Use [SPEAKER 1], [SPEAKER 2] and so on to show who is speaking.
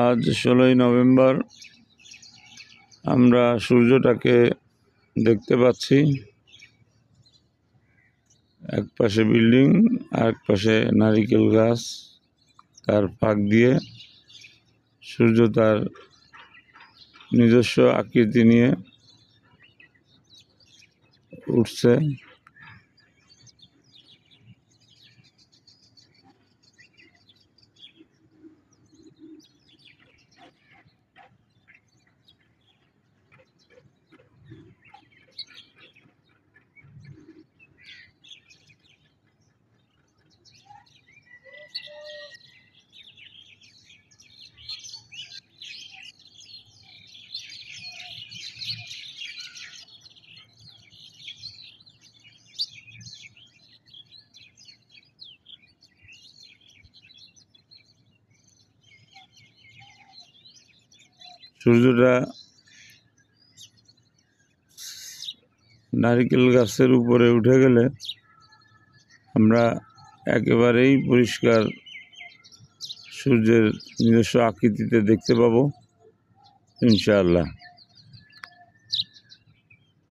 [SPEAKER 1] আজ 16ই নভেম্বর। আমরা সূর্যটাকে দেখতে পাচ্ছি। এক পাশে বিল্ডিং, আর পাশে নারিকেল গাছ, তার ফাঁক দিয়ে সূর্য তার নিজস্ব আকৃতি নিয়ে উঠছে। সূর্যটা নারিকেল গাছের উপরে উঠে গেলে আমরা একেবারেই পরিষ্কার সূর্যের নিজস্ব আকৃতিতে দেখতে পাবো ইনশাআল্লাহ।